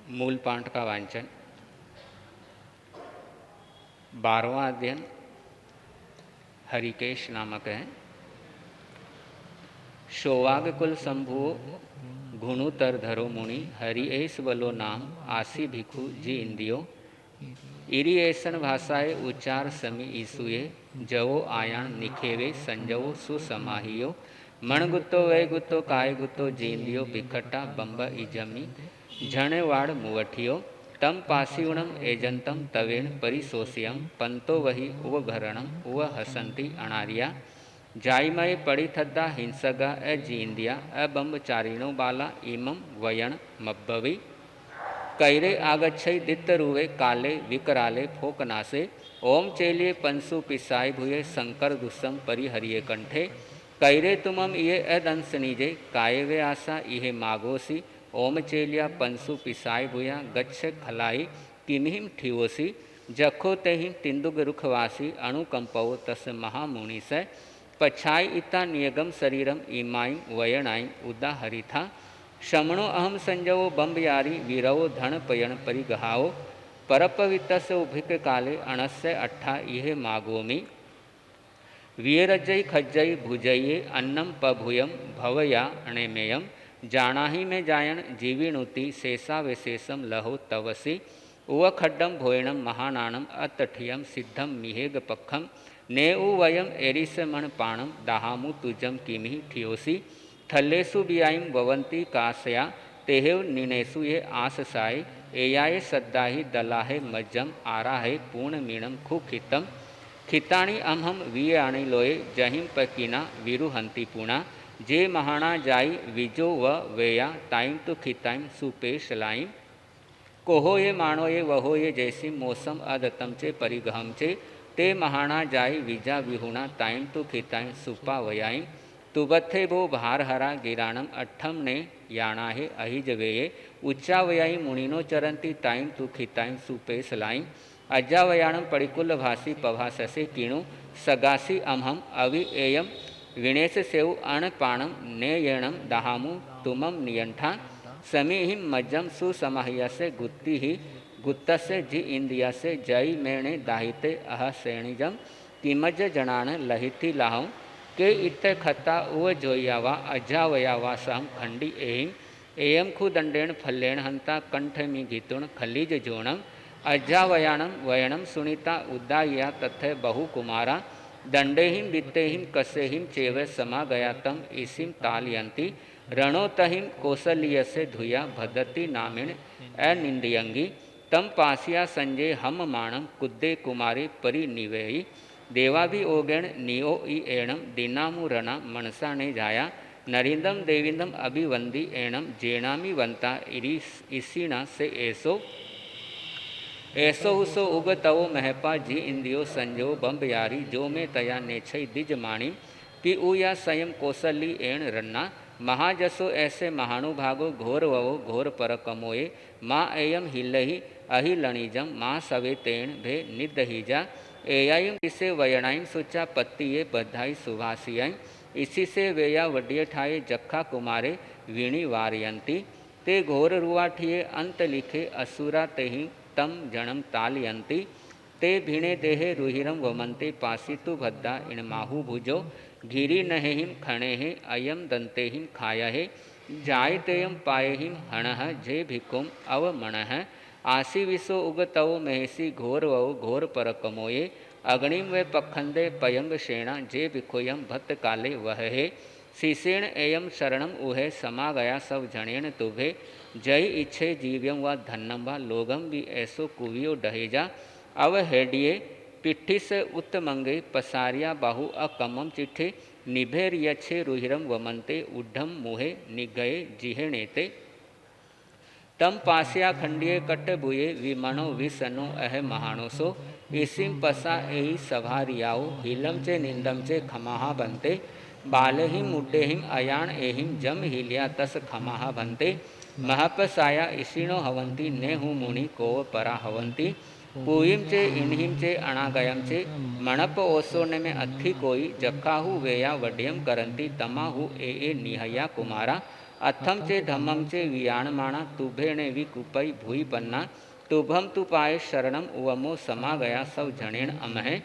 मूल पाठ का वांचन। 12वां अध्ययन हरिकेश नामक है। शोवाग कुल शंभुओ घुणुतर धरो मुनि हरि ऐस बलो नाम आसी भिखु जी इंदियो इरी ऐसन भाषाए उच्चार समी ईसुए जवो आयाण निखेवे संजवो सुसमाहियो मण गुत्तो वै गुत्तो काय गुत्तो जींदियो भिखटा बंब इजमी झण वाड़ मुवठियो तम पासिवणम एजंतम तवेण परिसोसियम पंतो वही उव भरणम उव हसंती अणारिया जायमय पड़ी थद्दा हिंसगा अ जींदिया अ बंब चारिणो बाला इमम वयण मब्बवी कैरे आगच्छई दित्तरुवे काले विकराले फोकनासे ओम चेलिए पंसु पिसाई भूये शंकर दुस्सम परिहरिये कंठे कैरे तुमम ये अदंसनीजे काय वे आशा इहे मागोसी ओम चेलिया पंसु पिसाई भूया गच्छ खलाई किमिहिम ठिवोसी जखो तेहिम तिंदुग रुखवासी अणुकंपवो तस महामुनि से पछाई इता नियगम शरीरम इमाई वयनाई उदाहरिथा शमणो अहम संजवो बम्बयारी वीरवो धन पयण परिगहाओ परपवितस उभिक काले अणस्य अट्ठा इहे मागोमी वीरजय खज्जय भुजये अन्नम पभुयम भवया अणेमेयम जानाहि में जायण जीविणुति शेषा विशेषम लहो तवसी उव खड्डम भोयणम महानाणम अतठियम सिद्धम मिहेग पखम ने उ वयम एरिसमण पाणम दाहामु तुजम किमि ठियोसी थल्लेसु बियाईम भवंती कासया तेहेव निनेसु ये आससाय एयाये सद्दाहि दलाहे मज्जम आराहे पूर्ण मीणम खुखितम खिताणी अमहम वियाणी लोए जहिम पकीना विरुहंती पुणा जे महाणा जाई विजो व वेया ताइम तो खिताइम सुपेश लाइम कोहो ये माणो ये वहो ये जैसी मौसम अदतम चे परिगहम चे ते महाणा जाई विजा विहुणा ताइम तो खिताइम सुपा वयाइम तुबथे भो भार हरा गिराणम अट्ठम ने याणा है अहिज वेये उच्चा वयाई मुनिनो चरंती ताइम तु खिताइम सुपेश लाइम अज्जा वयाणम पड़िकुल भासी पभाससे किणु सगासी अमहम अवि एयम विणेश सेव अण पाणम नेयणम दहामु तुमम नियंठा समीहिम मज्जम सुसमाह्यसे गुत्ति ही गुत्तसे जि इंद्रियसे जय मेणे दाहिते अह श्रेणिजम किमज जनान लहिति लाहं के इत खता उव जोयावा अजावयावा साम खंडी एहिम एयम खु दंडेण फल्लेण हंता कंठमी गीतुण खलीज जोणम अजावयाणम वयणम सुनीता उदाया तथे बहु कुमारा दंडेहिम वित्तेहिम कसेहिम चेव समा गया तम इसिम तालयंती रणोतहिम कौसल्यसे धुया भदती नामिण अनिंदयंगी तम पासिया संजय हम माणम कुद्दे कुमारी परिनिवेयी देवा भी ओगेण नियो ई एणम दीनामु रणा मनसा ने जाया नरिंदम देविंदम अभिवंदी एणम जेणामी वंता इसीणा से ऐसो हुसो उगतवो महपा जी इंदियो संजो बम्बयारी जो में तया नेछई दिज माणी पी उया स्वयं कौशली एण रन्ना महाजसो ऐसे महानुभागो घोर ववो घोर पर कमोए माँ एयम हिलही अहिलणिजम माँ सवे तेण भे निदहिजा एयायम इसे वयणाइम सुचा पत्तिये बधाई सुभाषियाई इसी से वेया वड्य ठाए जखा कुमारे वीणी वारयंती ते घोर रुआठिए अंत लिखे असुरा तेहि तम जणम तालयंती ते भीणे देहे रुहिरम वमंते पासितु भद्दा इणमाहु भुजो घिरी नहेहिम खणेहे अयम दंतेहिम खायहे जायतेयम पायहिम हणः जे भिकुम अवमणः आसी विसो उगतवो महेसी घोर वो घोर पर कमोये अग्निम वे पखंदे पयंग शेणा जे भिखोयम भत्त काले वहे शीसेण एयम शरणम उहे समा गया सब जणेण तुभे जय इच्छे जीव्यम व धन्नम व लोगम भी ऐसो कुवियो डहेजा अव हेडिये पिट्ठी से उत्तमंगे पसारिया बाहु अकमम चिट्ठे निभेर यच्छे रुहिरम वमंते उड्ढम मुहे निगये जिहेणेते तम पास्या खंडिये कट भुये विमणो विसनो अह महाणोसो इसिम पसा एहि सभारियाओ हिलम चे निंदम चे खमाहा बनते बालहिम मुड्डेहिम अयाण एहिम जम हिलिया तस खमाहा बनते महपसाया इसिणो हवंती नेहु मुनि कोव परा हवंती पूयिम चे इन्हिम चे अणागयम चे मणप ओसोने में अथि कोई जक्काहु वेया वड्यम करंती तमाहु ए निहया कुमारा अथम चे धम्मम चे वियाणमाणा तुभेणे विकुपई भूई पन्ना तुभम तु पाए शरणम उवमो समा गया सब जणेण अमहे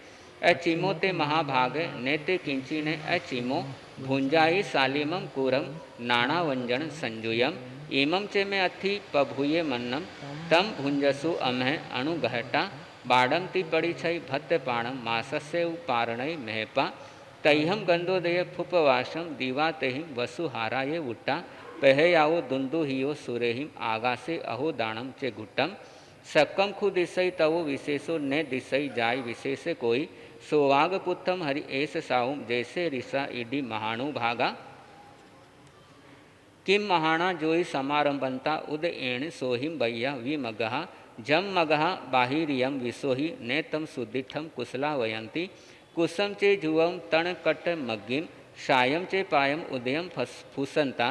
अचिमो ते महाभागे नेते किंची ने अचिमो भुंजाई सालिमम कुरम नाणा वंजन संजुयम इमम चे में अथि पभुये मन्नम तम भुंजसु अमहे अणुगहटा बाडम ती पड़ी छई भत्त पाणम मासस्य पारणय मेहपा तैहम गंधोदय फुपवासम दीवा तेहिम वसुहारा ये उट्टा पहयाओ दुंदुहियो सुरेहिम आगासे अहो दाणम चे घुट्टम सक्कम खु दिसई तवो विशेषो ने दिसई जाय विशेष कोई सोवाग पुत्थम हरि एस साहुम जैसे ऋषा इडी महाणु भागा किम महाणा जोई समारंभंता उद एण सोहिम भैया विमगहा जम मगहा बाहिरियम विसोहि ने तम सुदिठम कुशला वयंती कुसम चे जुवम तण कट मग्गिम शायम चे पायम उदयम फुसंता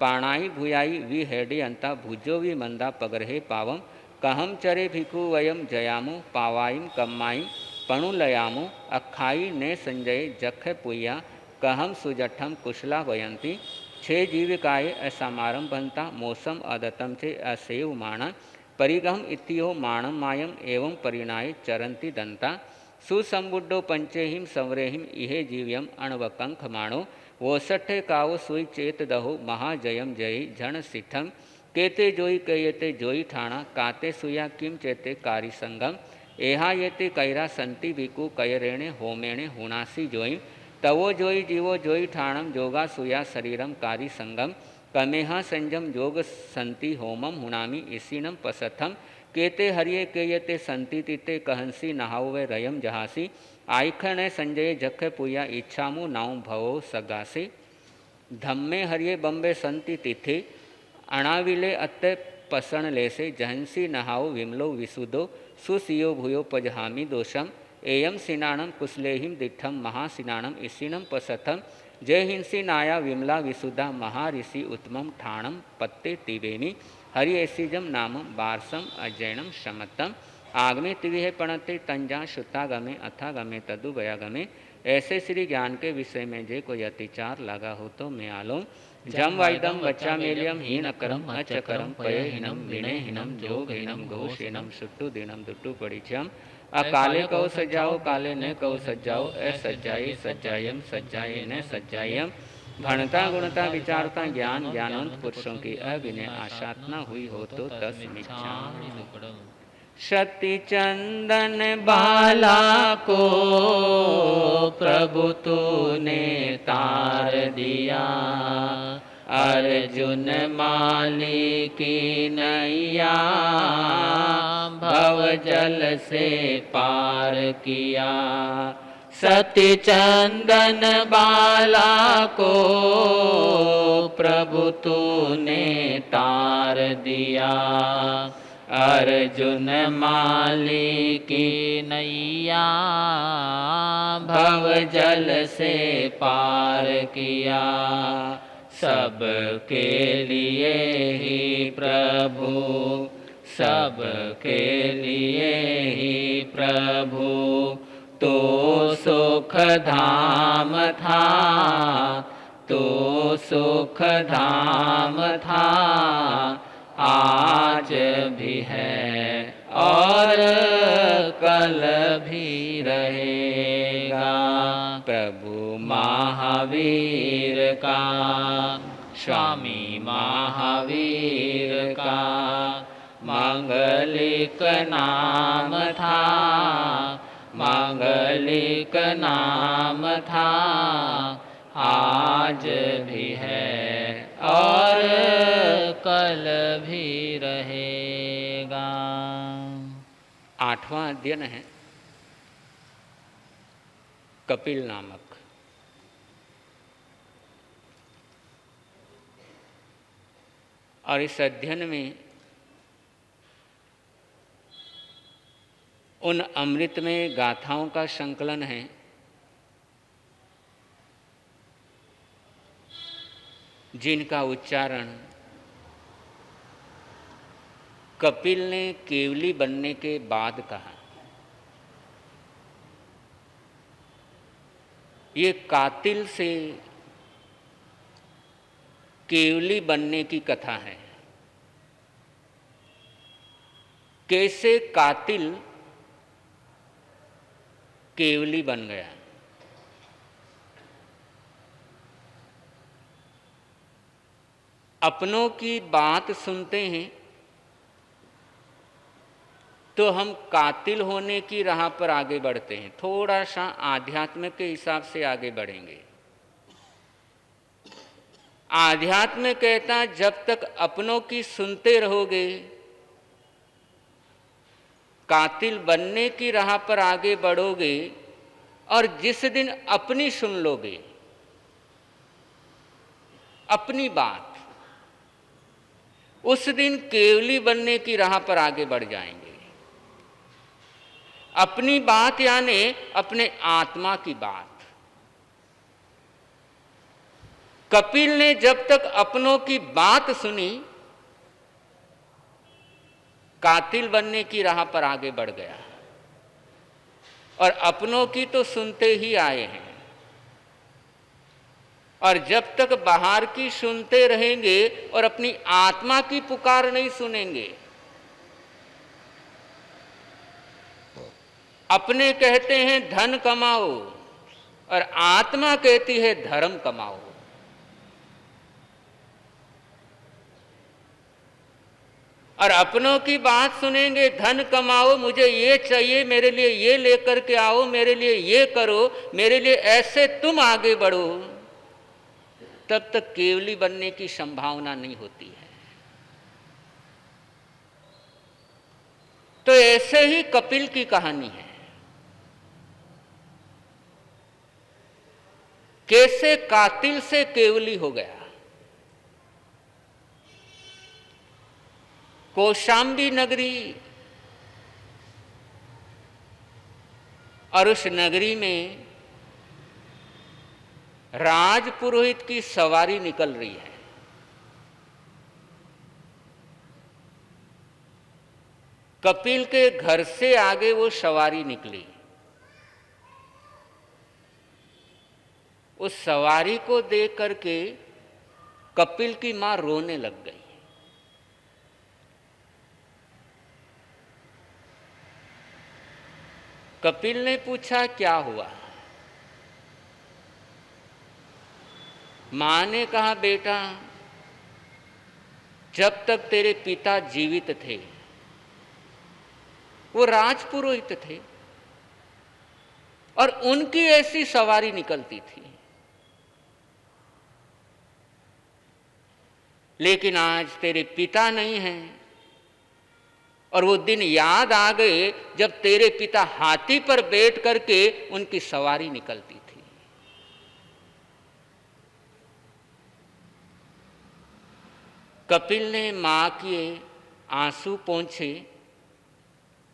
पाणाई भुयाई वि हेडियंता भुजो वि मंदा पगरहे पावम कहम चरे भिखु वयम जयामो पावाईम कम्माईम पणुलयामो अखाई ने संजय जख पुया कहम सुजठम कुशला वयंती छे जीविकाए असामारंभंता मौसम अदतम चे असेव माणा परिगम इतिहो माणम मायम एवं परिणाय चरंती दंता सुसंबुड्डो पंचेहिम संवरेहिम इहे जीव्यम अणवकंख माणो वोसठे काव सुई चेत दहो महाजयम जयी झण सिठम केते जोई कयते जोई ठाणा काते सुया किम चेते कारी संगम एहा येते कैरा संति भिकु कयरेणे होमेणे हुणासी जोई तवो जोई जीवो जोई ठाणम जोगा सुया शरीरम कारी संगम कमेहा संजम जोग संति होमम हुणामी इसीनम पसथम केते हरिये केयते संति तिते कहंसी नहावे रयम जहासी आइखणे संजय जख पुया इच्छामु नाउ भवो सगासे धम्मे हरिये बम्बे संति तिथे अणाविले अत्ते पसण लेसे जहंसी नहाओ विमलो विसुदो सुसियो भूयो पजहामी दोषम एयम सिनाणम कुशलेहिम दिठम महासिनाणम इसिनम पसथम जय हिंसी नाया विमला विसुदा महाऋषि उत्तमम ठाणम पत्ते तिवेमी हरि ऐसीजम नामम बारसम अजैनम शमतम आगमे तिविहे पणते तंजा शुतागमे अथागमे तदु गयागमे ऐसे श्री ज्ञान के विषय में जे कोई अतिचार लगा हो तो मैं आलो जम वाइदम वच्चा मेलियम हीन अकरम अचकरम पयहीनम विनयहीनम जोगहीनम घोषहीनम सुट्टू दिनम दुट्टू पड़ीचम अकाले कौ सज्जाओ काले न कौ सज्जाओ असज्जाई सज्जायम सज्जाए न सज्जायम भणता गुणता विचारता ज्ञान ज्ञानवंत पुरुषों की अविनय आशातना हुई हो तो तस्मिच्छा शक्ति चंदन बाला को प्रभु तूने तार दिया अर्जुन माली की नैया भव जल से पार किया सती चंदन बाला को प्रभु तूने तार दिया अर्जुन माली की नैया भव जल से पार किया सबके लिए ही प्रभु सबके लिए ही प्रभु तो सुख धाम था तो सुख धाम था आज भी है और कल भी रहेगा प्रभु महावीर का स्वामी महावीर का मांगलिक नाम था मांगलिक नाम था आज भी है और कल भी रहेगा। 8वां अध्ययन है कपिल नामक। और इस अध्ययन में उन अमृतमय गाथाओं का संकलन है जिनका उच्चारण कपिल ने केवली बनने के बाद कहा। ये कातिल से केवली बनने की कथा है। कैसे कातिल केवली बन गया। अपनों की बात सुनते हैं तो हम कातिल होने की राह पर आगे बढ़ते हैं। थोड़ा सा आध्यात्म के हिसाब से आगे बढ़ेंगे। आध्यात्म कहता जब तक अपनों की सुनते रहोगे कातिल बनने की राह पर आगे बढ़ोगे, और जिस दिन अपनी सुन लोगे, अपनी बात, उस दिन केवली बनने की राह पर आगे बढ़ जाएंगे। अपनी बात यानी अपने आत्मा की बात। कपिल ने जब तक अपनों की बात सुनी कातिल बनने की राह पर आगे बढ़ गया, और अपनों की तो सुनते ही आए हैं। और जब तक बाहर की सुनते रहेंगे और अपनी आत्मा की पुकार नहीं सुनेंगे, अपने कहते हैं धन कमाओ और आत्मा कहती है धर्म कमाओ। और अपनों की बात सुनेंगे, धन कमाओ, मुझे ये चाहिए, मेरे लिए ये लेकर के आओ, मेरे लिए ये करो, मेरे लिए ऐसे तुम आगे बढ़ो, तब तक केवली बनने की संभावना नहीं होती है। तो ऐसे ही कपिल की कहानी है। कैसे कातिल से केवली हो गया। कौशाम्बी नगरी, और उस नगरी में राजपुरोहित की सवारी निकल रही है। कपिल के घर से आगे वो सवारी निकली। उस सवारी को देख करके कपिल की मां रोने लग गई। कपिल ने पूछा क्या हुआ। मां ने कहा बेटा, जब तक तेरे पिता जीवित थे, वो राजपुरोहित थे और उनकी ऐसी सवारी निकलती थी। लेकिन आज तेरे पिता नहीं हैं, और वो दिन याद आ गए जब तेरे पिता हाथी पर बैठ करके उनकी सवारी निकलती थी। कपिल ने मां के आंसू पोंछे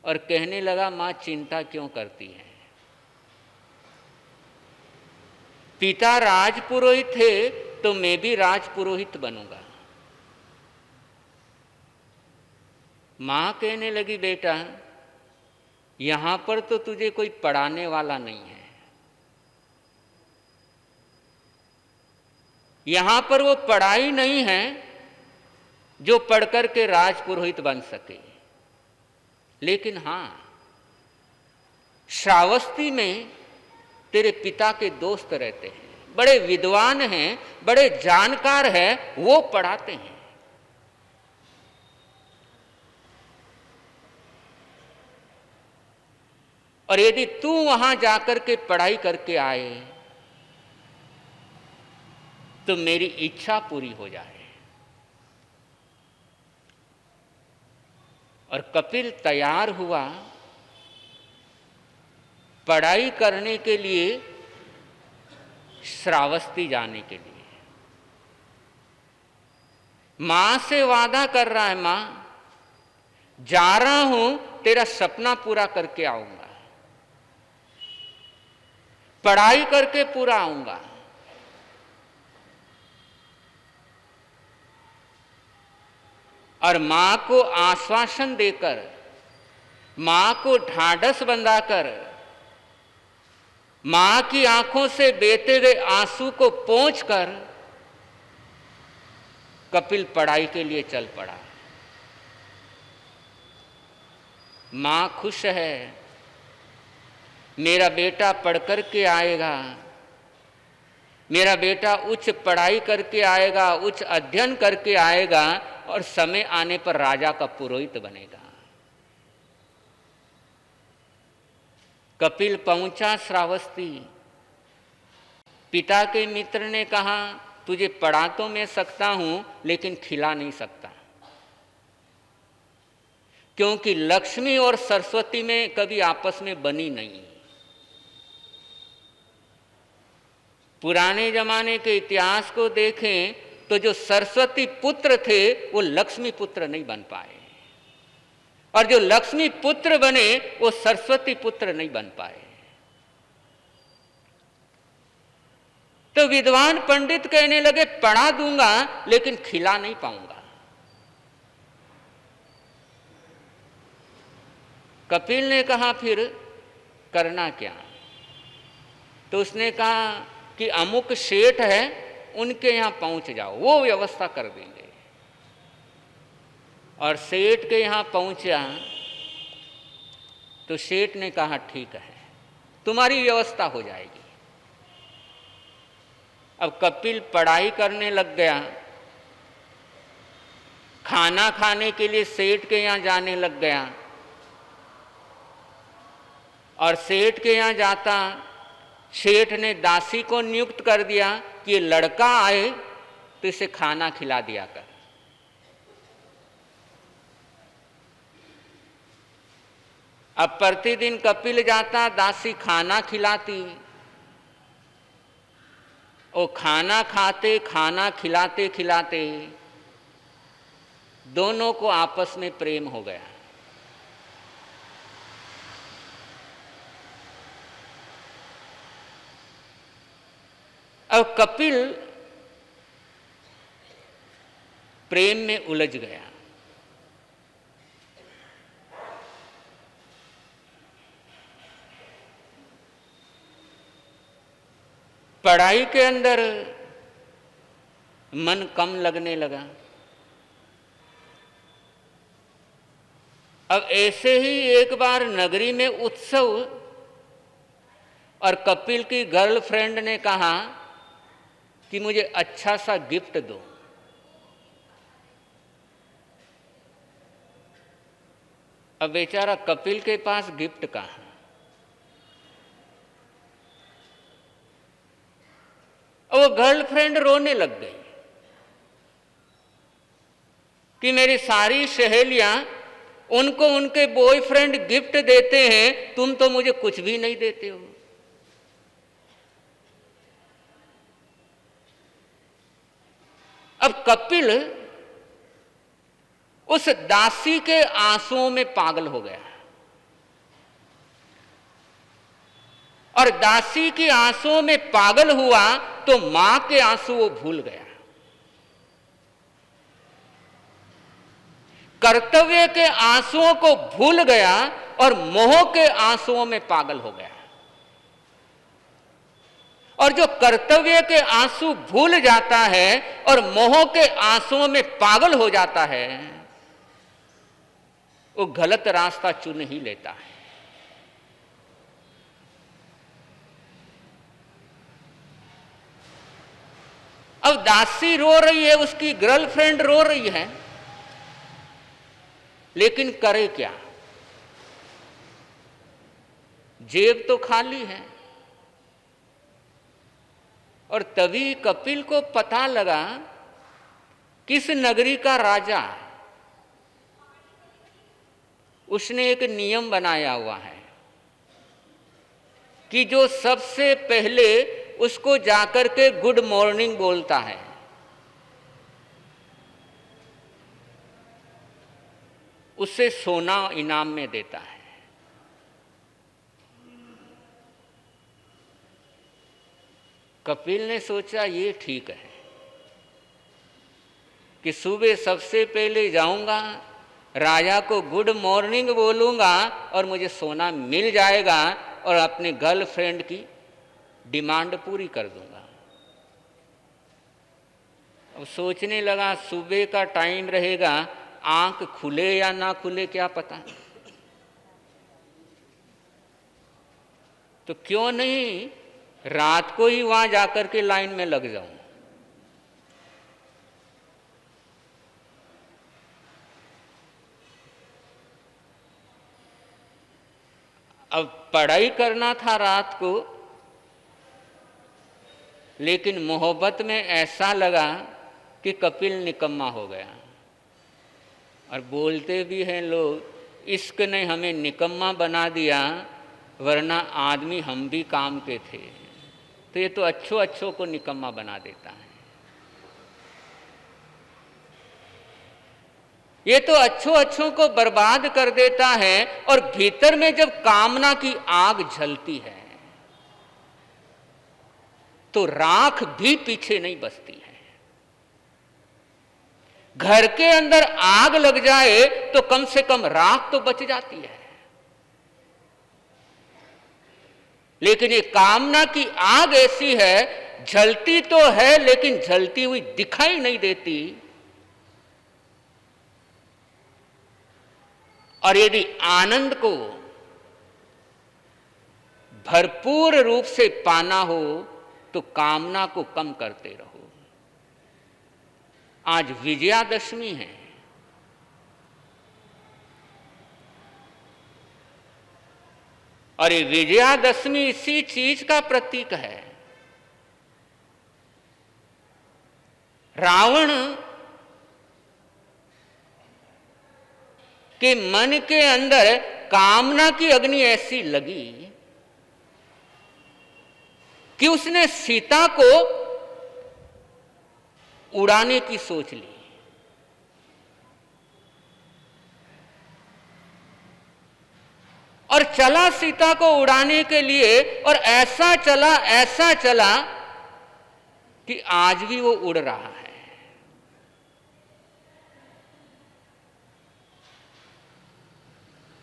और कहने लगा, मां चिंता क्यों करती है। पिता राजपुरोहित थे तो मैं भी राजपुरोहित बनूंगा। मां कहने लगी, बेटा यहां पर तो तुझे कोई पढ़ाने वाला नहीं है। यहां पर वो पढ़ाई नहीं है जो पढ़कर के राजपुरोहित बन सके। लेकिन हां, श्रावस्ती में तेरे पिता के दोस्त रहते हैं, बड़े विद्वान हैं, बड़े जानकार हैं, वो पढ़ाते हैं। और यदि तू वहां जाकर के पढ़ाई करके आए तो मेरी इच्छा पूरी हो जाए। और कपिल तैयार हुआ पढ़ाई करने के लिए, श्रावस्ती जाने के लिए। मां से वादा कर रहा है, मां जा रहा हूं, तेरा सपना पूरा करके आऊंगा, पढ़ाई करके पूरा आऊंगा। और मां को आश्वासन देकर, मां को ढाढ़स बंधाकर, मां की आंखों से बहते गए आंसू को पोंछकर कपिल पढ़ाई के लिए चल पड़ा। माँ खुश है, मेरा बेटा पढ़ कर के आएगा, मेरा बेटा उच्च पढ़ाई करके आएगा, उच्च अध्ययन करके आएगा और समय आने पर राजा का पुरोहित बनेगा। कपिल पहुंचा श्रावस्ती। पिता के मित्र ने कहा, तुझे पढ़ा तो मैं सकता हूं लेकिन खिला नहीं सकता, क्योंकि लक्ष्मी और सरस्वती में कभी आपस में बनी नहीं। पुराने जमाने के इतिहास को देखें तो जो सरस्वती पुत्र थे वो लक्ष्मी पुत्र नहीं बन पाए, और जो लक्ष्मी पुत्र बने वो सरस्वती पुत्र नहीं बन पाए। तो विद्वान पंडित कहने लगे, पढ़ा दूंगा लेकिन खिला नहीं पाऊंगा। कपिल ने कहा, फिर करना क्या? तो उसने कहा कि अमुक सेठ है, उनके यहां पहुंच जाओ, वो व्यवस्था कर देंगे। और सेठ के यहां पहुंचा तो सेठ ने कहा, ठीक है, तुम्हारी व्यवस्था हो जाएगी। अब कपिल पढ़ाई करने लग गया, खाना खाने के लिए सेठ के यहां जाने लग गया, और सेठ के यहां जाता, सेठ ने दासी को नियुक्त कर दिया कि ये लड़का आए तो इसे खाना खिला दिया कर। अब प्रतिदिन कपिल जाता, दासी खाना खिलाती। वो खाना खाते, खाना खिलाते खिलाते दोनों को आपस में प्रेम हो गया। अब कपिल प्रेम में उलझ गया। पढ़ाई के अंदर मन कम लगने लगा। अब ऐसे ही एक बार नगरी में उत्सव, और कपिल की गर्लफ्रेंड ने कहा कि मुझे अच्छा सा गिफ्ट दो। अब बेचारा कपिल के पास गिफ्ट कहाँ? वो गर्लफ्रेंड रोने लग गई कि मेरी सारी सहेलियां उनको उनके बॉयफ्रेंड गिफ्ट देते हैं, तुम तो मुझे कुछ भी नहीं देते हो। अब कपिल उस दासी के आंसुओं में पागल हो गया, और दासी के आंसुओं में पागल हुआ तो मां के आंसू वो भूल गया। कर्तव्य के आंसुओं को भूल गया और मोह के आंसुओं में पागल हो गया। और जो कर्तव्य के आंसू भूल जाता है और मोह के आंसुओं में पागल हो जाता है, वो गलत रास्ता चुन ही लेता है। अब दासी रो रही है, उसकी गर्लफ्रेंड रो रही है, लेकिन करे क्या? जेब तो खाली है। और तभी कपिल को पता लगा किस नगरी का राजा, उसने एक नियम बनाया हुआ है कि जो सबसे पहले उसको जाकर के गुड मॉर्निंग बोलता है, उससे सोना इनाम में देता है। कपिल ने सोचा ये ठीक है कि सुबह सबसे पहले जाऊंगा, राजा को गुड मॉर्निंग बोलूंगा और मुझे सोना मिल जाएगा और अपने गर्लफ्रेंड की डिमांड पूरी कर दूंगा। अब सोचने लगा सुबह का टाइम रहेगा, आंख खुले या ना खुले क्या पता, तो क्यों नहीं रात को ही वहां जाकर के लाइन में लग जाऊं। अब पढ़ाई करना था रात को, लेकिन मोहब्बत में ऐसा लगा कि कपिल निकम्मा हो गया। और बोलते भी हैं लोग, इश्क ने हमें निकम्मा बना दिया, वरना आदमी हम भी काम के थे। तो ये तो अच्छों अच्छों को निकम्मा बना देता है। ये तो अच्छों अच्छों को बर्बाद कर देता है। और भीतर में जब कामना की आग जलती है तो राख भी पीछे नहीं बचती है। घर के अंदर आग लग जाए तो कम से कम राख तो बच जाती है, लेकिन ये कामना की आग ऐसी है, जलती तो है लेकिन जलती हुई दिखाई नहीं देती। और यदि आनंद को भरपूर रूप से पाना हो तो कामना को कम करते रहो। आज विजयादशमी है, और ये विजयादशमी इसी चीज का प्रतीक है। रावण के मन के अंदर कामना की अग्नि ऐसी लगी कि उसने सीता को उड़ाने की सोच ली। और चला सीता को उड़ाने के लिए, और ऐसा चला कि आज भी वो उड़ रहा है।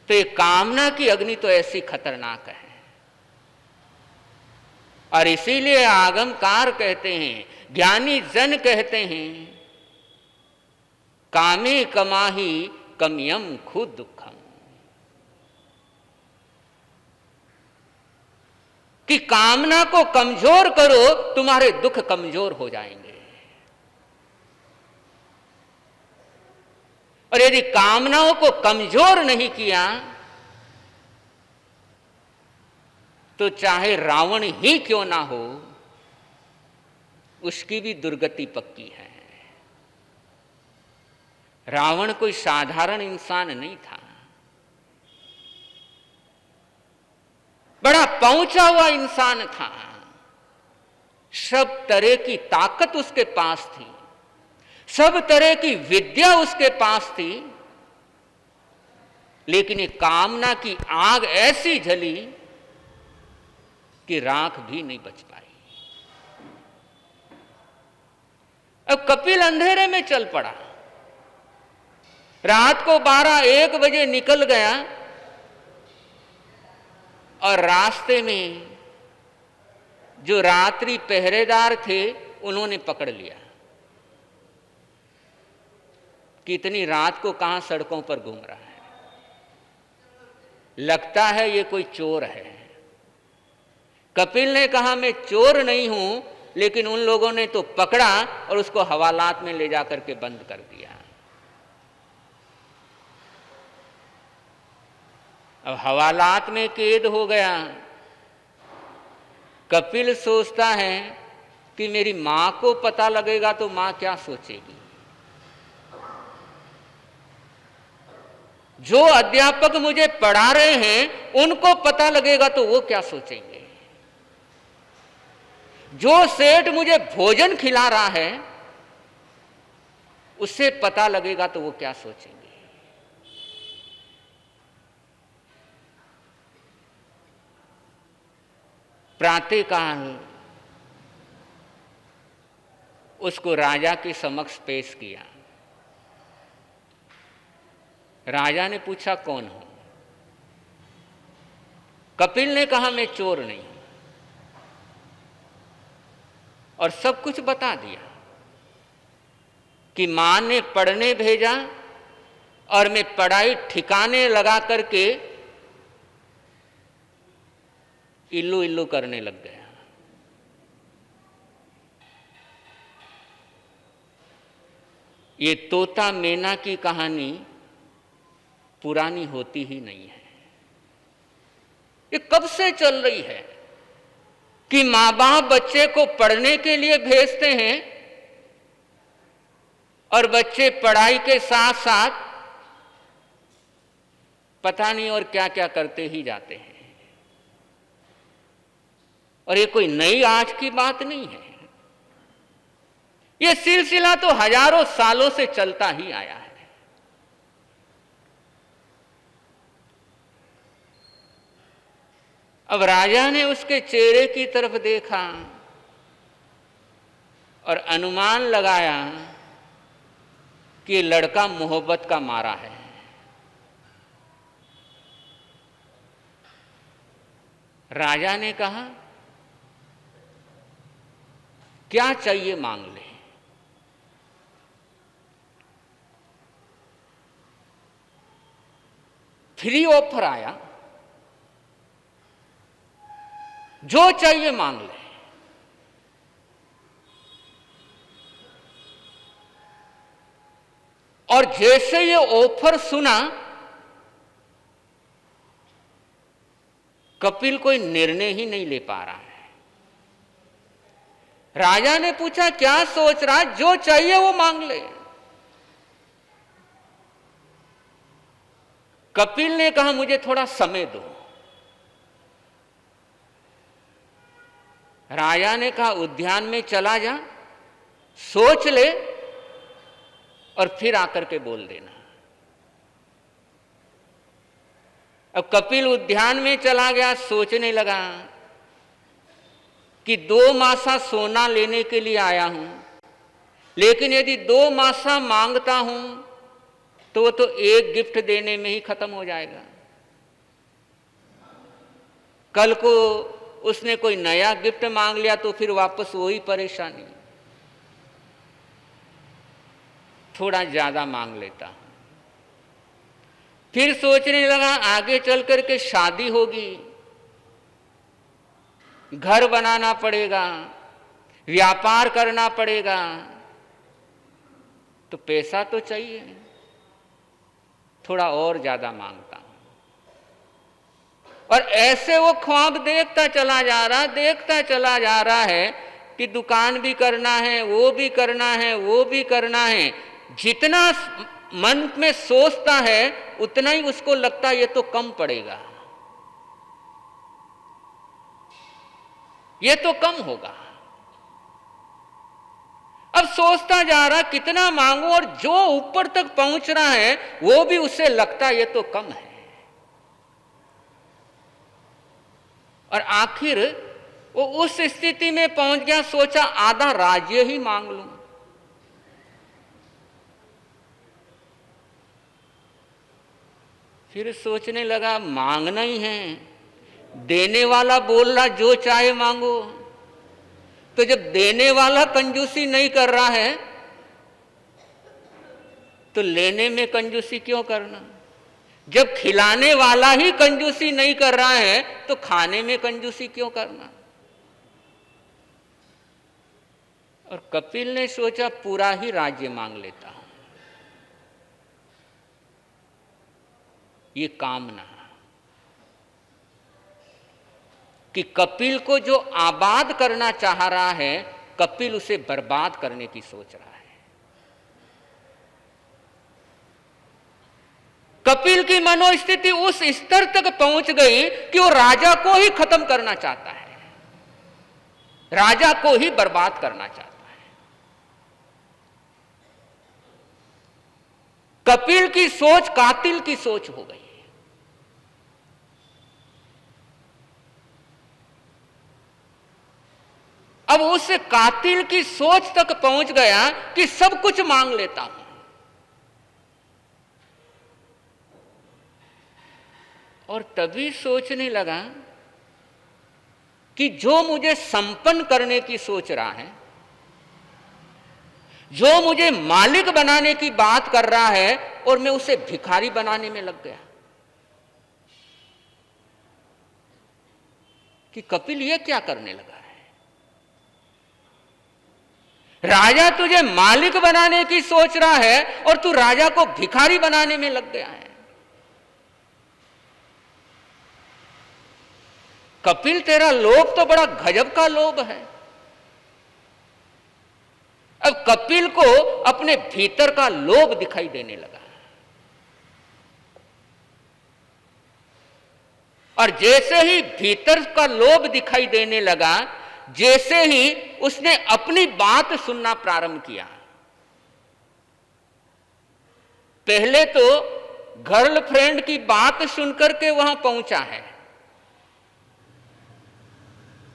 तो ये कामना की अग्नि तो ऐसी खतरनाक है। और इसीलिए आगमकार कहते हैं, ज्ञानी जन कहते हैं, कामे कमाही कमयम खुद दुखम, कि कामना को कमजोर करो, तुम्हारे दुख कमजोर हो जाएंगे। और यदि कामनाओं को कमजोर नहीं किया तो चाहे रावण ही क्यों ना हो, उसकी भी दुर्गति पक्की है। रावण कोई साधारण इंसान नहीं था, बड़ा पहुंचा हुआ इंसान था। सब तरह की ताकत उसके पास थी, सब तरह की विद्या उसके पास थी, लेकिन ये कामना की आग ऐसी जली कि राख भी नहीं बच पाई। अब कपिल अंधेरे में चल पड़ा, रात को 12-1 बजे निकल गया, और रास्ते में जो रात्रि पहरेदार थे उन्होंने पकड़ लिया कि इतनी रात को कहां सड़कों पर घूम रहा है, लगता है ये कोई चोर है। कपिल ने कहा मैं चोर नहीं हूं, लेकिन उन लोगों ने तो पकड़ा और उसको हवालात में ले जाकर के बंद कर दिया। अब हवालात में कैद हो गया। कपिल सोचता है कि मेरी मां को पता लगेगा तो मां क्या सोचेगी, जो अध्यापक मुझे पढ़ा रहे हैं उनको पता लगेगा तो वो क्या सोचेंगे, जो सेठ मुझे भोजन खिला रहा है उससे पता लगेगा तो वो क्या सोचेंगे। प्रातःकाल उसको राजा के समक्ष पेश किया। राजा ने पूछा कौन हो? कपिल ने कहा मैं चोर नहीं हूं, और सब कुछ बता दिया। कि मां ने पढ़ने भेजा और मैं पढ़ाई ठिकाने लगा करके इल्लू इल्लू करने लग गया। ये तोता मैना की कहानी पुरानी होती ही नहीं है। ये कब से चल रही है कि मां बाप बच्चे को पढ़ने के लिए भेजते हैं और बच्चे पढ़ाई के साथ साथ पता नहीं और क्या क्या करते ही जाते हैं। और ये कोई नई आज की बात नहीं है, ये सिलसिला तो हजारों सालों से चलता ही आया है। अब राजा ने उसके चेहरे की तरफ देखा और अनुमान लगाया कि लड़का मोहब्बत का मारा है। राजा ने कहा, क्या चाहिए मांग ले। फ्री ऑफर आया, जो चाहिए मांग ले। और जैसे ये ऑफर सुना, कपिल कोई निर्णय ही नहीं ले पा रहा है। राजा ने पूछा, क्या सोच रहा है? जो चाहिए वो मांग ले। कपिल ने कहा, मुझे थोड़ा समय दो। राजा ने कहा, उद्यान में चला जा, सोच ले और फिर आकर के बोल देना। अब कपिल उद्यान में चला गया, सोचने लगा कि 2 मासा सोना लेने के लिए आया हूं, लेकिन यदि 2 मासा मांगता हूं तो वो तो एक गिफ्ट देने में ही खत्म हो जाएगा। कल को उसने कोई नया गिफ्ट मांग लिया तो फिर वापस वही परेशानी। थोड़ा ज्यादा मांग लेता हूं। फिर सोचने लगा, आगे चल करके शादी होगी, घर बनाना पड़ेगा, व्यापार करना पड़ेगा, तो पैसा तो चाहिए। थोड़ा और ज्यादा मांगता हूं। और ऐसे वो ख्वाब देखता चला जा रहा है कि दुकान भी करना है, वो भी करना है, वो भी करना है। जितना मन में सोचता है उतना ही उसको लगता है ये तो कम पड़ेगा, ये तो कम होगा। अब सोचता जा रहा कितना मांगू, और जो ऊपर तक पहुंच रहा है वो भी उससे लगता है ये तो कम है। और आखिर वो उस स्थिति में पहुंच गया, सोचा आधा राज्य ही मांग लूं। फिर सोचने लगा, मांगना ही है, देने वाला बोल रहा जो चाहे मांगो। तो जब देने वाला कंजूसी नहीं कर रहा है तो लेने में कंजूसी क्यों करना? जब खिलाने वाला ही कंजूसी नहीं कर रहा है तो खाने में कंजूसी क्यों करना? और कपिल ने सोचा, पूरा ही राज्य मांग लेता हूं। ये कामना कि कपिल को जो आबाद करना चाह रहा है, कपिल उसे बर्बाद करने की सोच रहा है। कपिल की मनोस्थिति उस स्तर तक पहुंच गई कि वो राजा को ही खत्म करना चाहता है, राजा को ही बर्बाद करना चाहता है। कपिल की सोच कातिल की सोच हो गई। अब उस कातिल की सोच तक पहुंच गया कि सब कुछ मांग लेता हूं। और तभी सोचने लगा कि जो मुझे संपन्न करने की सोच रहा है, जो मुझे मालिक बनाने की बात कर रहा है और मैं उसे भिखारी बनाने में लग गया। कि कपिल ये क्या करने लगा है? राजा तुझे मालिक बनाने की सोच रहा है और तू राजा को भिखारी बनाने में लग गया है। कपिल, तेरा लोभ तो बड़ा गजब का लोभ है। अब कपिल को अपने भीतर का लोभ दिखाई देने लगा, और जैसे ही भीतर का लोभ दिखाई देने लगा, जैसे ही उसने अपनी बात सुनना प्रारंभ किया। पहले तो गर्लफ्रेंड की बात सुनकर के वहां पहुंचा है,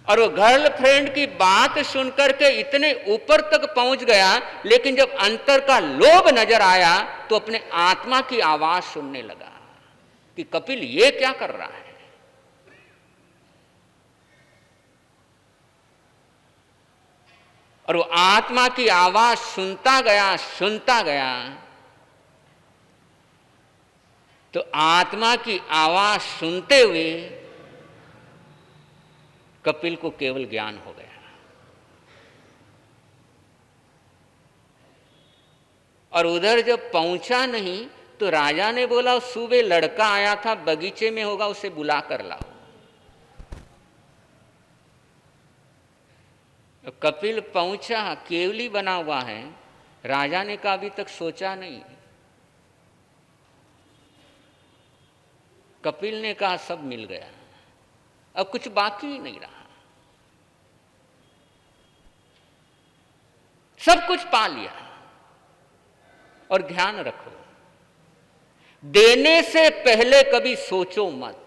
और वो गर्लफ्रेंड की बात सुनकर के इतने ऊपर तक पहुंच गया, लेकिन जब अंतर का लोभ नजर आया तो अपने आत्मा की आवाज सुनने लगा कि कपिल ये क्या कर रहा है। और वो आत्मा की आवाज सुनता गया, तो आत्मा की आवाज सुनते हुए कपिल को केवल ज्ञान हो गया। और उधर जब पहुंचा नहीं तो राजा ने बोला, सुबह लड़का आया था, बगीचे में होगा, उसे बुला कर लाओ। कपिल पहुंचा, केवली बना हुआ है। राजा ने कहा अभी तक सोचा नहीं। कपिल ने कहा सब मिल गया, अब कुछ बाकी ही नहीं रहा, सब कुछ पा लिया। और ध्यान रखो, देने से पहले कभी सोचो मत,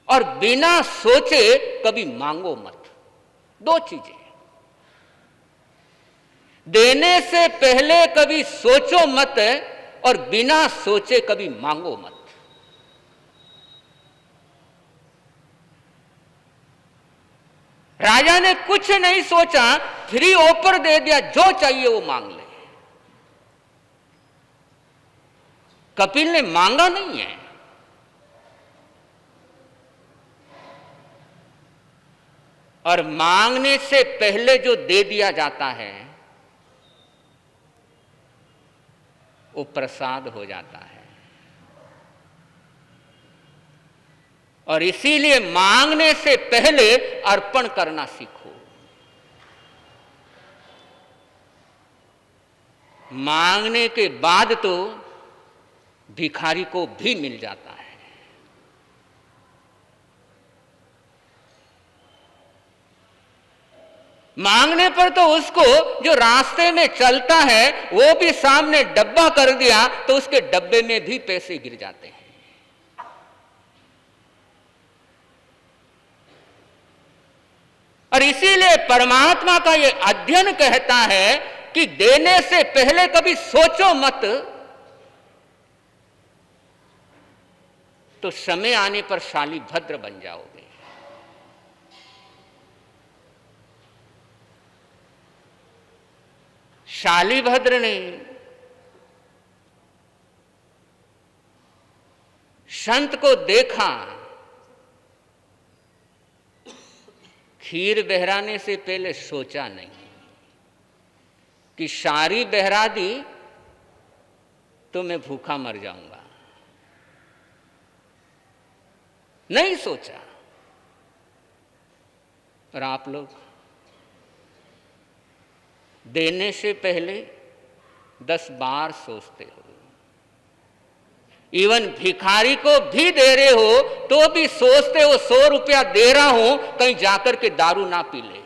और बिना सोचे कभी मांगो मत। दो चीजें। देने से पहले कभी सोचो मत, और बिना सोचे कभी मांगो मत। राजा ने कुछ नहीं सोचा, फ्री ऑफर दे दिया, जो चाहिए वो मांग ले। कपिल ने मांगा नहीं है। और मांगने से पहले जो दे दिया जाता है वो प्रसाद हो जाता है। और इसीलिए मांगने से पहले अर्पण करना सीखो। मांगने के बाद तो भिखारी को भी मिल जाता है। मांगने पर तो उसको जो रास्ते में चलता है वो भी सामने डब्बा कर दिया तो उसके डब्बे में भी पैसे गिर जाते हैं। और इसीलिए परमात्मा का ये अध्ययन कहता है कि देने से पहले कभी सोचो मत, तो समय आने पर शालीभद्र बन जाओगे। शालीभद्र ने संत को देखा, खीर बहराने से पहले सोचा नहीं कि सारी बहरा दी तो मैं भूखा मर जाऊंगा। नहीं सोचा। और आप लोग देने से पहले 10 बार सोचते हो। इवन भिखारी को भी दे रहे हो तो भी सोचते हो 100 रुपया दे रहा हूं, कहीं जाकर के दारू ना पी ले।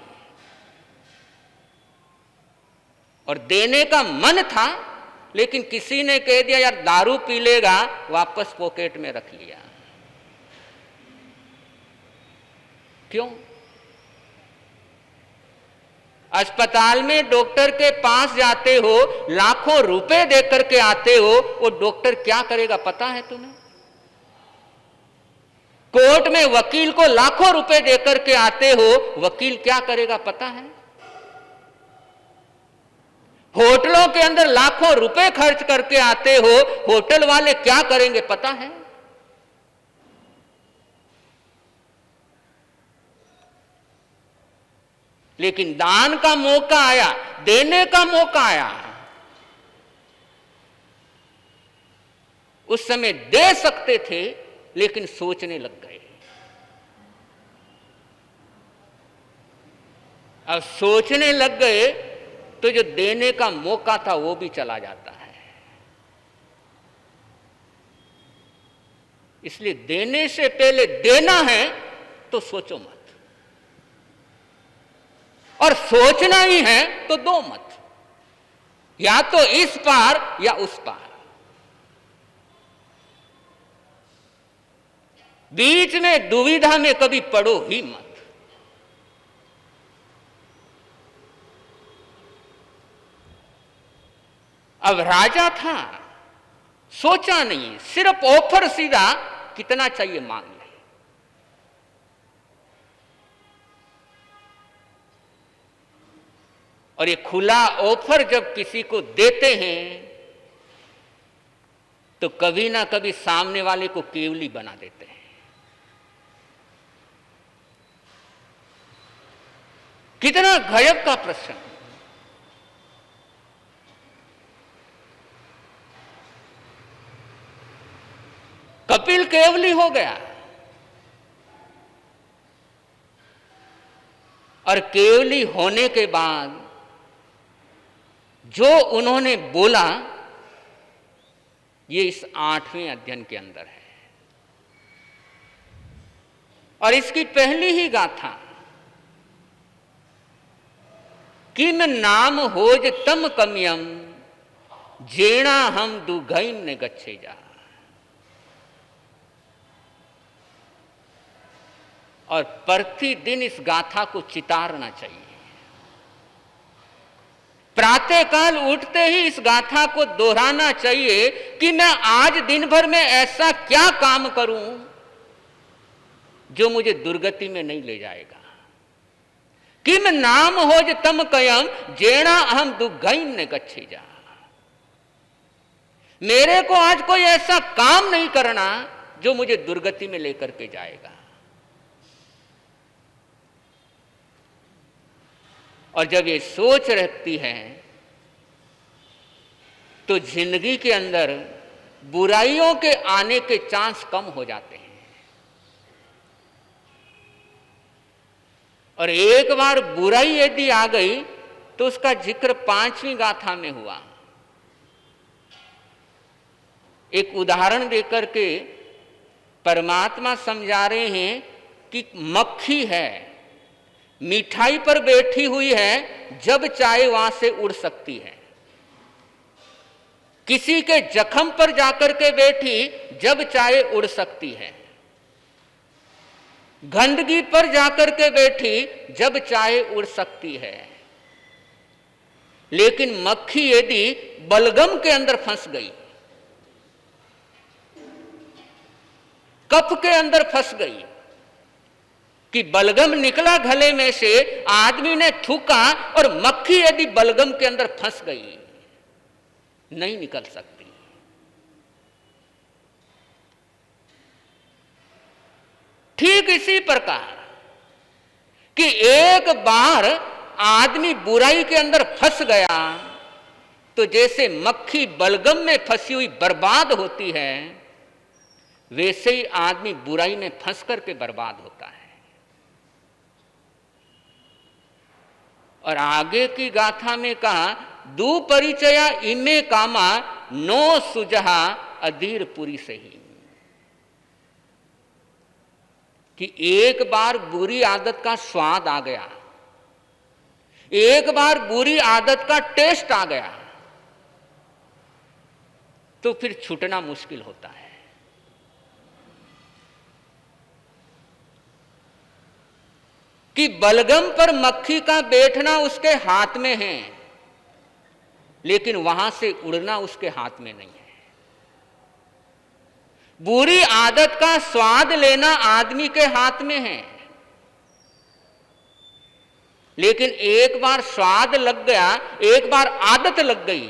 और देने का मन था, लेकिन किसी ने कह दिया यार दारू पी लेगा, वापस पॉकेट में रख लिया। क्यों? अस्पताल में डॉक्टर के पास जाते हो, लाखों रुपए देकर के आते हो, वो डॉक्टर क्या करेगा पता है तुम्हें? कोर्ट में वकील को लाखों रुपए देकर के आते हो, वकील क्या करेगा पता है? होटलों के अंदर लाखों रुपए खर्च करके आते हो, होटल वाले क्या करेंगे पता है? लेकिन दान का मौका आया, देने का मौका आया, उस समय दे सकते थे लेकिन सोचने लग गए। अब सोचने लग गए तो जो देने का मौका था वो भी चला जाता है। इसलिए देने से पहले देना है तो सोचो मत, और सोचना ही है तो दो मत, या तो इस पार या उस पार। बीच में दुविधा में कभी पड़ो ही मत। अब राजा था, सोचा नहीं, सिर्फ ऑफर सीधा, कितना चाहिए मांग ले। और ये खुला ऑफर जब किसी को देते हैं तो कभी ना कभी सामने वाले को केवली बना देते हैं। कितना गजब का प्रश्न। कपिल केवली हो गया, और केवली होने के बाद जो उन्होंने बोला ये इस 8वें अध्ययन के अंदर है। और इसकी पहली ही गाथा किम नाम होज तम कम्यम जेणा हम दुघैम ने गच्छे जा। और प्रतिदिन इस गाथा को चितारना चाहिए। प्रातःकाल उठते ही इस गाथा को दोहराना चाहिए कि मैं आज दिन भर में ऐसा क्या काम करूं जो मुझे दुर्गति में नहीं ले जाएगा। किम नाम होज तम कयम जेणा अहम दुघैम ने गच्छे जा। मेरे को आज कोई ऐसा काम नहीं करना जो मुझे दुर्गति में लेकर के जाएगा। और जब ये सोच रहती है तो जिंदगी के अंदर बुराइयों के आने के चांस कम हो जाते हैं। और एक बार बुराई यदि आ गई तो उसका जिक्र 5वीं गाथा में हुआ। एक उदाहरण देकर के परमात्मा समझा रहे हैं कि मक्खी है, मिठाई पर बैठी हुई है, जब चाहे वहां से उड़ सकती है। किसी के जख्म पर जाकर के बैठी, जब चाहे उड़ सकती है। गंदगी पर जाकर के बैठी, जब चाहे उड़ सकती है। लेकिन मक्खी यदि बलगम के अंदर फंस गई, कफ के अंदर फंस गई, कि बलगम निकला गले में से, आदमी ने थूका और मक्खी यदि बलगम के अंदर फंस गई, नहीं निकल सकती। ठीक इसी प्रकार कि एक बार आदमी बुराई के अंदर फंस गया तो जैसे मक्खी बलगम में फंसी हुई बर्बाद होती है, वैसे ही आदमी बुराई में फंस करके बर्बाद होता है। और आगे की गाथा में कहा, दू परिचया इमे कामा नो सुजहा अधीर पुरी से ही। कि एक बार बुरी आदत का स्वाद आ गया, एक बार बुरी आदत का टेस्ट आ गया, तो फिर छूटना मुश्किल होता है। कि बलगम पर मक्खी का बैठना उसके हाथ में है, लेकिन वहां से उड़ना उसके हाथ में नहीं है। बुरी आदत का स्वाद लेना आदमी के हाथ में है, लेकिन एक बार स्वाद लग गया, एक बार आदत लग गई,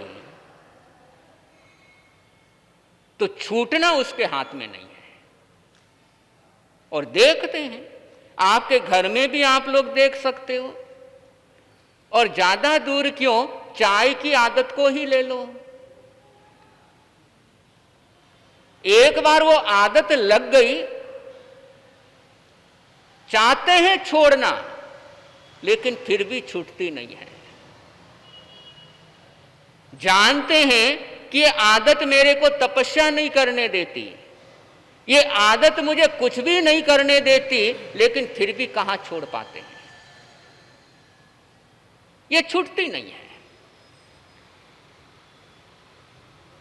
तो छूटना उसके हाथ में नहीं है। और देखते हैं, आपके घर में भी आप लोग देख सकते हो, और ज्यादा दूर क्यों, चाय की आदत को ही ले लो। एक बार वो आदत लग गई, चाहते हैं छोड़ना, लेकिन फिर भी छूटती नहीं है। जानते हैं कि ये आदत मेरे को तपस्या नहीं करने देती, ये आदत मुझे कुछ भी नहीं करने देती, लेकिन फिर भी कहां छोड़ पाते हैं, ये छूटती नहीं है।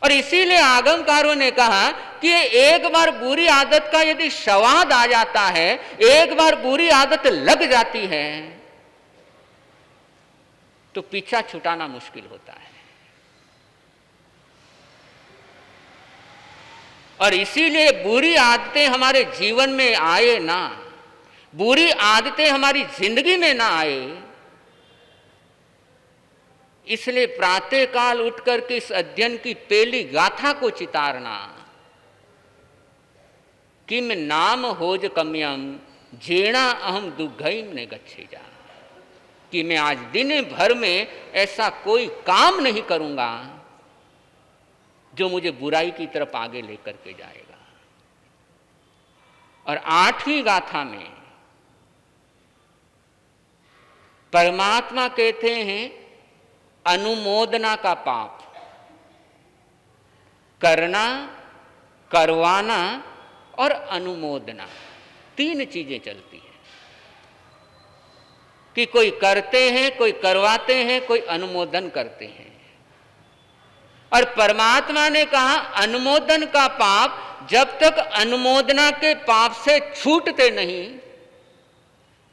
और इसीलिए आगमकारों ने कहा कि एक बार बुरी आदत का यदि स्वाद आ जाता है, एक बार बुरी आदत लग जाती है, तो पीछा छुटाना मुश्किल होता है। और इसीलिए बुरी आदतें हमारे जीवन में आए ना, बुरी आदतें हमारी जिंदगी में ना आए, इसलिए प्रातः काल उठकर के इस अध्ययन की पहली गाथा को चितारना, किम नाम होज कम्यम जेणा अहम दुग्घईम ने गच्छेजा, कि मैं आज दिन भर में ऐसा कोई काम नहीं करूंगा जो मुझे बुराई की तरफ आगे लेकर के जाएगा। और आठवीं गाथा में परमात्मा कहते हैं अनुमोदना का पाप, करना, करवाना और अनुमोदना, तीन चीजें चलती हैं कि कोई करते हैं, कोई करवाते हैं, कोई अनुमोदन करते हैं। और परमात्मा ने कहा अनुमोदन का पाप, जब तक अनुमोदना के पाप से छूटते नहीं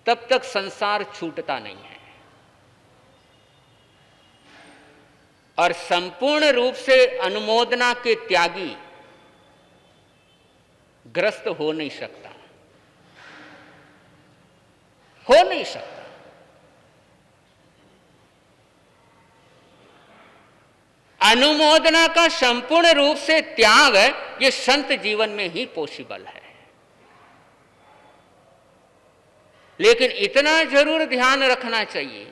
तब तक संसार छूटता नहीं है। और संपूर्ण रूप से अनुमोदना के त्यागी ग्रस्त हो नहीं सकता, हो नहीं सकता। अनुमोदना का संपूर्ण रूप से त्याग ये संत जीवन में ही पॉसिबल है। लेकिन इतना जरूर ध्यान रखना चाहिए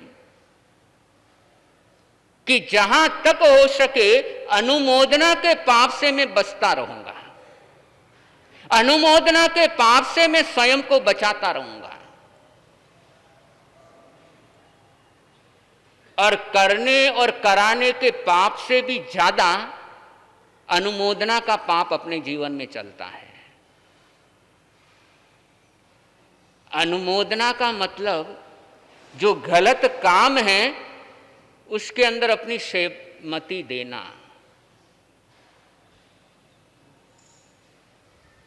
कि जहां तक हो सके अनुमोदना के पाप से मैं बचता रहूंगा, अनुमोदना के पाप से मैं स्वयं को बचाता रहूंगा। और करने और कराने के पाप से भी ज्यादा अनुमोदना का पाप अपने जीवन में चलता है। अनुमोदना का मतलब जो गलत काम है उसके अंदर अपनी सहमति देना,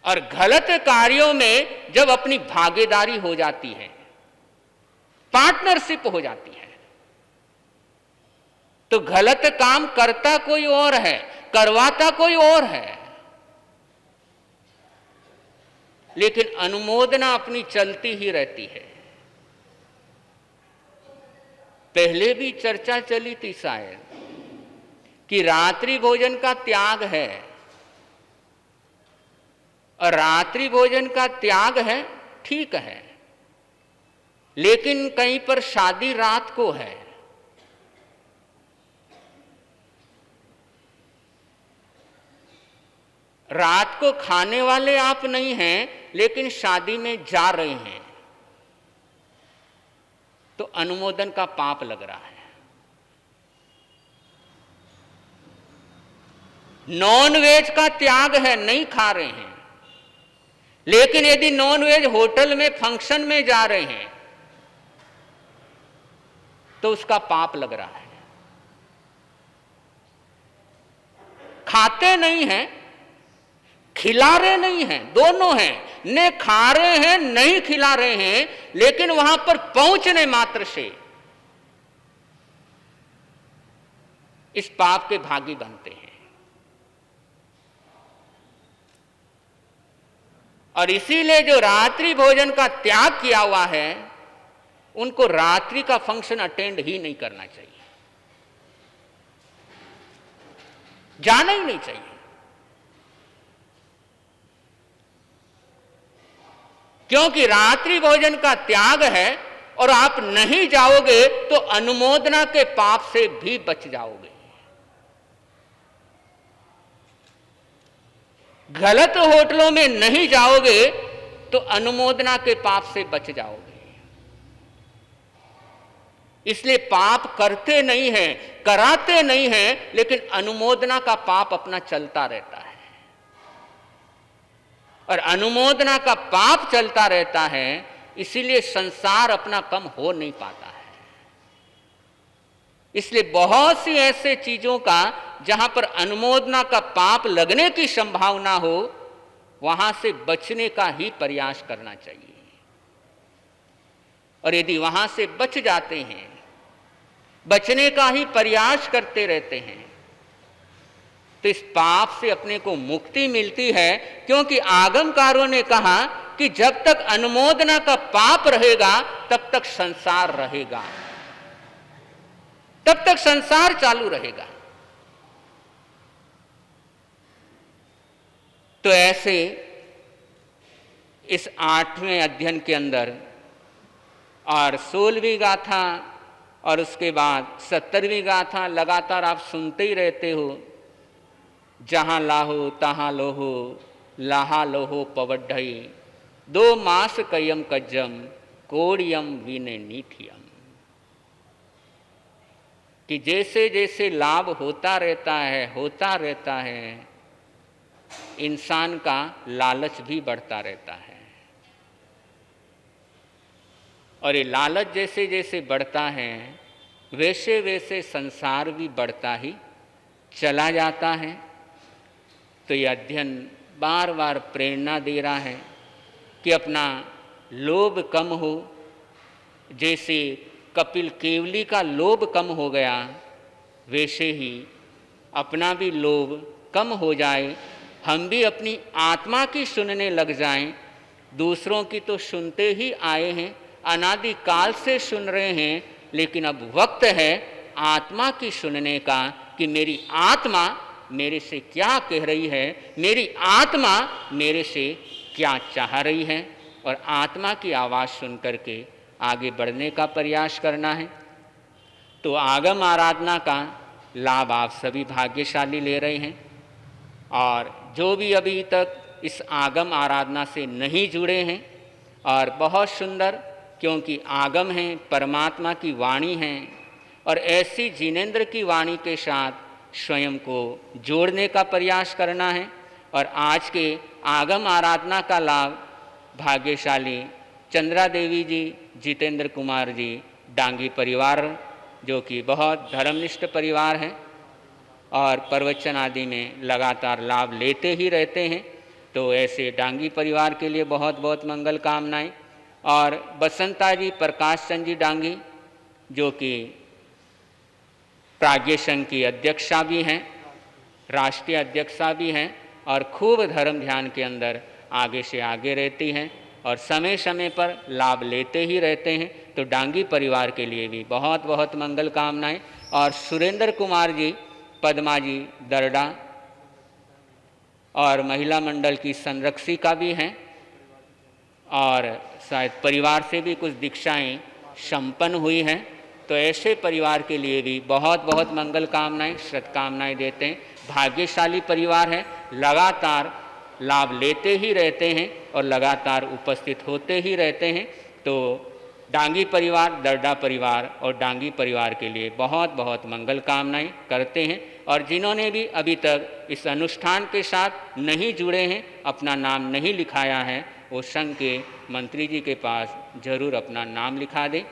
और गलत कार्यों में जब अपनी भागीदारी हो जाती है, पार्टनरशिप हो जाती है, तो गलत काम करता कोई और है, करवाता कोई और है, लेकिन अनुमोदना अपनी चलती ही रहती है। पहले भी चर्चा चली थी शायद कि रात्रि भोजन का त्याग है, और रात्रि भोजन का त्याग है, ठीक है, लेकिन कहीं पर शादी रात को है, रात को खाने वाले आप नहीं हैं, लेकिन शादी में जा रहे हैं, तो अनुमोदन का पाप लग रहा है। नॉन वेज का त्याग है, नहीं खा रहे हैं, लेकिन यदि नॉन वेज होटल में फंक्शन में जा रहे हैं तो उसका पाप लग रहा है। खाते नहीं हैं, खिला रहे नहीं हैं, दोनों हैं, न खा रहे हैं नहीं खिला रहे हैं, लेकिन वहां पर पहुंचने मात्र से इस पाप के भागी बनते हैं। और इसीलिए जो रात्रि भोजन का त्याग किया हुआ है उनको रात्रि का फंक्शन अटेंड ही नहीं करना चाहिए, जाना ही नहीं चाहिए। क्योंकि रात्रि भोजन का त्याग है और आप नहीं जाओगे तो अनुमोदना के पाप से भी बच जाओगे। गलत होटलों में नहीं जाओगे तो अनुमोदना के पाप से बच जाओगे। इसलिए पाप करते नहीं हैं, कराते नहीं हैं, लेकिन अनुमोदना का पाप अपना चलता रहता है। और अनुमोदना का पाप चलता रहता है, इसीलिए संसार अपना कम हो नहीं पाता है। इसलिए बहुत सी ऐसे चीजों का जहां पर अनुमोदना का पाप लगने की संभावना हो, वहां से बचने का ही प्रयास करना चाहिए। और यदि वहां से बच जाते हैं, बचने का ही प्रयास करते रहते हैं, तो इस पाप से अपने को मुक्ति मिलती है। क्योंकि आगमकारों ने कहा कि जब तक अनुमोदना का पाप रहेगा तब तक संसार रहेगा, तब तक संसार चालू रहेगा। तो ऐसे इस 8वें अध्ययन के अंदर और 16वीं गाथा और उसके बाद 17वीं गाथा लगातार आप सुनते ही रहते हो। जहां लाहो तहां लोहो, लाहा लोहो पवड्ढई, 2 मास कयम कज्जम, कोड़ियम वीने नीठियम। कि जैसे जैसे लाभ होता रहता है, इंसान का लालच भी बढ़ता रहता है। और ये लालच जैसे जैसे बढ़ता है, वैसे वैसे संसार भी बढ़ता ही चला जाता है। तो ये अध्ययन बार बार प्रेरणा दे रहा है कि अपना लोभ कम हो। जैसे कपिल केवली का लोभ कम हो गया, वैसे ही अपना भी लोभ कम हो जाए। हम भी अपनी आत्मा की सुनने लग जाएं। दूसरों की तो सुनते ही आए हैं, अनादि काल से सुन रहे हैं, लेकिन अब वक्त है आत्मा की सुनने का कि मेरी आत्मा मेरे से क्या कह रही है, मेरी आत्मा मेरे से क्या चाह रही है, और आत्मा की आवाज़ सुन करके आगे बढ़ने का प्रयास करना है। तो आगम आराधना का लाभ आप सभी भाग्यशाली ले रहे हैं। और जो भी अभी तक इस आगम आराधना से नहीं जुड़े हैं, और बहुत सुंदर, क्योंकि आगम है, परमात्मा की वाणी है, और ऐसी जिनेंद्र की वाणी के साथ स्वयं को जोड़ने का प्रयास करना है। और आज के आगम आराधना का लाभ भाग्यशाली चंद्रा देवी जी, जितेंद्र कुमार जी, डांगी परिवार, जो कि बहुत धर्मनिष्ठ परिवार हैं और प्रवचन आदि में लगातार लाभ लेते ही रहते हैं। तो ऐसे डांगी परिवार के लिए बहुत बहुत मंगल कामनाएं। और बसंता जी, प्रकाश चंद जी डांगी, जो कि प्राज्ञ संघ की अध्यक्षा भी हैं, राष्ट्रीय अध्यक्षा भी हैं, और खूब धर्म ध्यान के अंदर आगे से आगे रहती हैं और समय समय पर लाभ लेते ही रहते हैं। तो डांगी परिवार के लिए भी बहुत बहुत मंगल कामनाएं। और सुरेंद्र कुमार जी, पद्मा जी दरडा, और महिला मंडल की संरक्षिका भी हैं, और शायद परिवार से भी कुछ दीक्षाएं संपन्न हुई हैं। तो ऐसे परिवार के लिए भी बहुत बहुत मंगल कामनाएं, सत्कामनाएं देते हैं। भाग्यशाली परिवार है, लगातार लाभ लेते ही रहते हैं और लगातार उपस्थित होते ही रहते हैं। तो डांगी परिवार, दरडा परिवार और डांगी परिवार के लिए बहुत बहुत मंगल कामनाएं करते हैं। और जिन्होंने भी अभी तक इस अनुष्ठान के साथ नहीं जुड़े हैं, अपना नाम नहीं लिखाया है, वो संघ के मंत्री जी के पास जरूर अपना नाम लिखा दें।